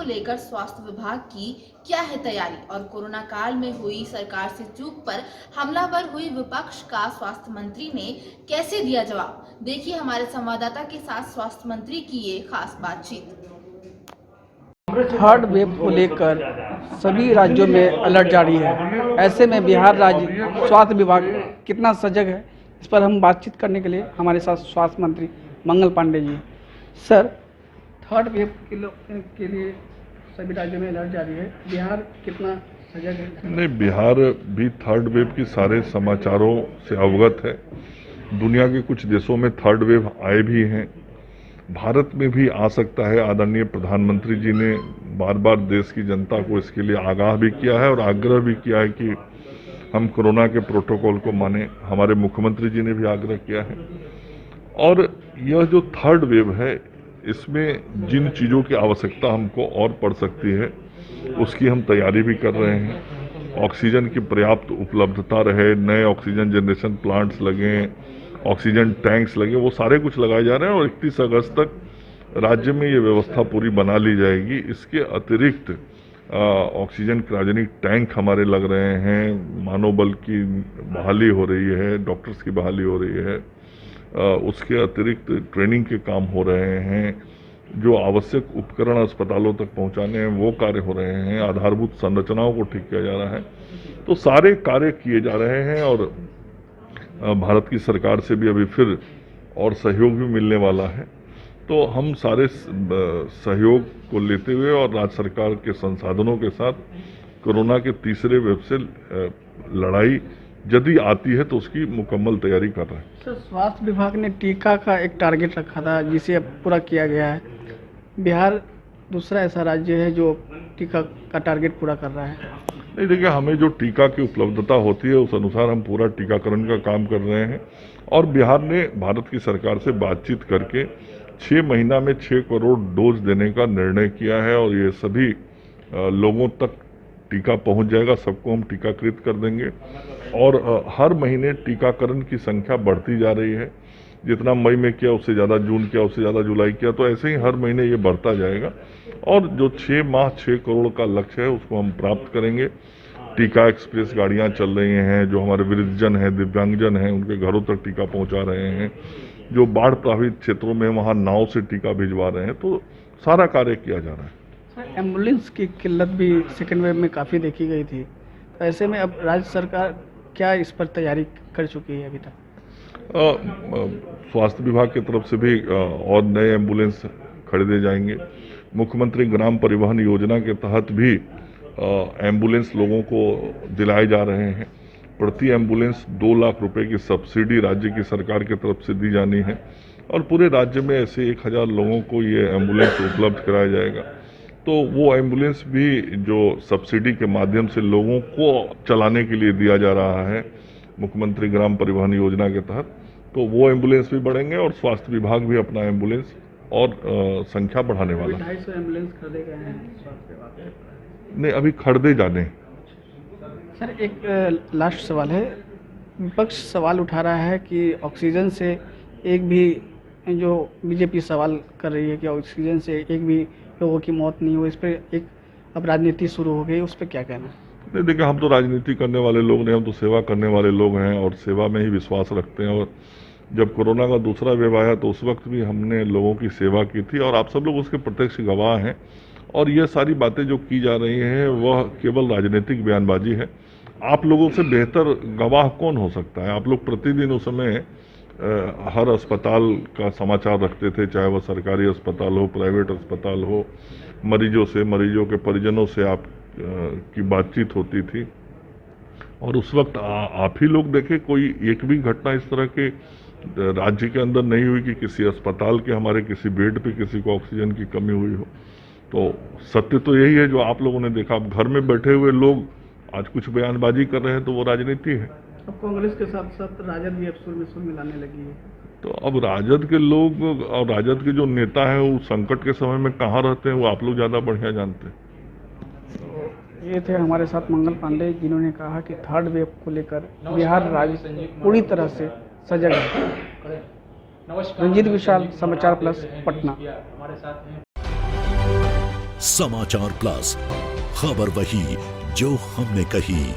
लेकर स्वास्थ्य विभाग की क्या है तैयारी और कोरोना काल में हुई सरकार से चूक पर हमलावर हुई विपक्ष का स्वास्थ्य मंत्री ने कैसे दिया जवाब। देखिए हमारे संवाददाता के साथ स्वास्थ्य मंत्री की ये खास बातचीत। थर्ड वेव को लेकर सभी राज्यों में अलर्ट जारी है। ऐसे में बिहार राज्य स्वास्थ्य विभाग कितना सजग है, इस पर हम बातचीत करने के लिए हमारे साथ स्वास्थ्य मंत्री Mangal Pandey ji. Sir, third wave के लिए सभी राज्यों में अलर्ट जारी है, बिहार कितना सजग है? नहीं, बिहार भी थर्ड वेव की सारे समाचारों से अवगत है। दुनिया के कुछ देशों में थर्ड वेव आए भी हैं, भारत में भी आ सकता है। आदरणीय प्रधानमंत्री जी ने बार बार देश की जनता को इसके लिए आगाह भी किया है और आग्रह भी किया है कि हम कोरोना के प्रोटोकॉल को माने। हमारे मुख्यमंत्री जी ने भी आग्रह किया है। और यह जो थर्ड वेव है, इसमें जिन चीज़ों की आवश्यकता हमको और पड़ सकती है, उसकी हम तैयारी भी कर रहे हैं। ऑक्सीजन की पर्याप्त उपलब्धता रहे, नए ऑक्सीजन जनरेशन प्लांट्स लगें, ऑक्सीजन टैंक्स लगे, वो सारे कुछ लगाए जा रहे हैं और 31 अगस्त तक राज्य में ये व्यवस्था पूरी बना ली जाएगी। इसके अतिरिक्त ऑक्सीजन क्रायोजेनिक टैंक हमारे लग रहे हैं, मानव बल की बहाली हो रही है, डॉक्टर्स की बहाली हो रही है, उसके अतिरिक्त ट्रेनिंग के काम हो रहे हैं, जो आवश्यक उपकरण अस्पतालों तक पहुंचाने हैं वो कार्य हो रहे हैं, आधारभूत संरचनाओं को ठीक किया जा रहा है। तो सारे कार्य किए जा रहे हैं और भारत की सरकार से भी अभी फिर और सहयोग भी मिलने वाला है। तो हम सारे सहयोग को लेते हुए और राज्य सरकार के संसाधनों के साथ कोरोना के तीसरे वेव से लड़ाई यदि आती है तो उसकी मुकम्मल तैयारी कर रहे हैं। सर, स्वास्थ्य विभाग ने टीका का एक टारगेट रखा था जिसे अब पूरा किया गया है। बिहार दूसरा ऐसा राज्य है जो टीका का टारगेट पूरा कर रहा है। नहीं, देखिए, हमें जो टीका की उपलब्धता होती है उस अनुसार हम पूरा टीकाकरण का काम कर रहे हैं और बिहार ने भारत की सरकार से बातचीत करके 6 महीना में 6 करोड़ डोज देने का निर्णय किया है और ये सभी लोगों तक टीका पहुंच जाएगा, सबको हम टीकाकृत कर देंगे। और हर महीने टीकाकरण की संख्या बढ़ती जा रही है। जितना मई में किया उससे ज़्यादा जून किया, उससे ज़्यादा जुलाई किया, तो ऐसे ही हर महीने ये बढ़ता जाएगा और जो 6 माह 6 करोड़ का लक्ष्य है उसको हम प्राप्त करेंगे। टीका एक्सप्रेस गाड़ियां चल रही हैं, जो हमारे वृद्धजन हैं, दिव्यांगजन हैं, उनके घरों तक टीका पहुंचा रहे हैं। जो बाढ़ प्रभावित क्षेत्रों में वहां नाव से टीका भिजवा रहे हैं। तो सारा कार्य किया जा रहा है। सर, एम्बुलेंस की किल्लत भी सेकेंड वेव में काफ़ी देखी गई थी, तो ऐसे में अब राज्य सरकार क्या इस पर तैयारी कर चुकी है अभी तक? स्वास्थ्य विभाग की तरफ से भी और नए एम्बुलेंस खरीदे जाएंगे। मुख्यमंत्री ग्राम परिवहन योजना के तहत भी एम्बुलेंस लोगों को दिलाए जा रहे हैं। प्रति एम्बुलेंस 2 लाख रुपए की सब्सिडी राज्य की सरकार की तरफ से दी जानी है और पूरे राज्य में ऐसे 1000 लोगों को ये एम्बुलेंस उपलब्ध कराया जाएगा। तो वो एम्बुलेंस भी जो सब्सिडी के माध्यम से लोगों को चलाने के लिए दिया जा रहा है मुख्यमंत्री ग्राम परिवहन योजना के तहत, तो वो एम्बुलेंस भी बढ़ेंगे और स्वास्थ्य विभाग भी अपना एम्बुलेंस और संख्या बढ़ाने वाला है। 250 एम्बुलेंस खरीदे गए हैं स्वास्थ्य विभाग? नहीं, अभी खरीदे जाने। सर, एक लास्ट सवाल है। विपक्ष सवाल उठा रहा है कि ऑक्सीजन से एक भी, जो बीजेपी सवाल कर रही है कि ऑक्सीजन से एक भी लोगों की मौत नहीं हुई, इस पर एक अब राजनीति शुरू हो गई, उस पर क्या कहना है? नहीं, देखिए, हम तो राजनीति करने वाले लोग नहीं, हम तो सेवा करने वाले लोग हैं और सेवा में ही विश्वास रखते हैं। और जब कोरोना का दूसरा वेव आया तो उस वक्त भी हमने लोगों की सेवा की थी और आप सब लोग उसके प्रत्यक्ष गवाह हैं। और ये सारी बातें जो की जा रही हैं वह केवल राजनीतिक बयानबाजी है। आप लोगों से बेहतर गवाह कौन हो सकता है? आप लोग प्रतिदिन उस समय हर अस्पताल का समाचार रखते थे, चाहे वह सरकारी अस्पताल हो, प्राइवेट अस्पताल हो, मरीजों से, मरीजों के परिजनों से आप की बातचीत होती थी। और उस वक्त आप ही लोग देखें, कोई एक भी घटना इस तरह के राज्य के अंदर नहीं हुई कि किसी अस्पताल के हमारे किसी बेड पे किसी को ऑक्सीजन की कमी हुई हो। तो सत्य तो यही है जो आप लोगों ने देखा। अब घर में बैठे हुए लोग आज कुछ बयानबाजी कर रहे हैं तो वो राजनीति है। अब कांग्रेस के साथ साथ राजद भी अब सुर में सुर मिलाने लगी है। तो अब राजद के लोग और राजद के जो नेता हैं वो संकट के समय में कहाँ रहते हैं वो आप लोग ज़्यादा बढ़िया जानते हैं। ये थे हमारे साथ मंगल पांडे, जिन्होंने कहा कि थर्ड वेव को लेकर बिहार राज्य पूरी तरह से सजग है। रंजीत विशाल, समाचार प्लस, पटना। समाचार प्लस, खबर वही जो हमने कही।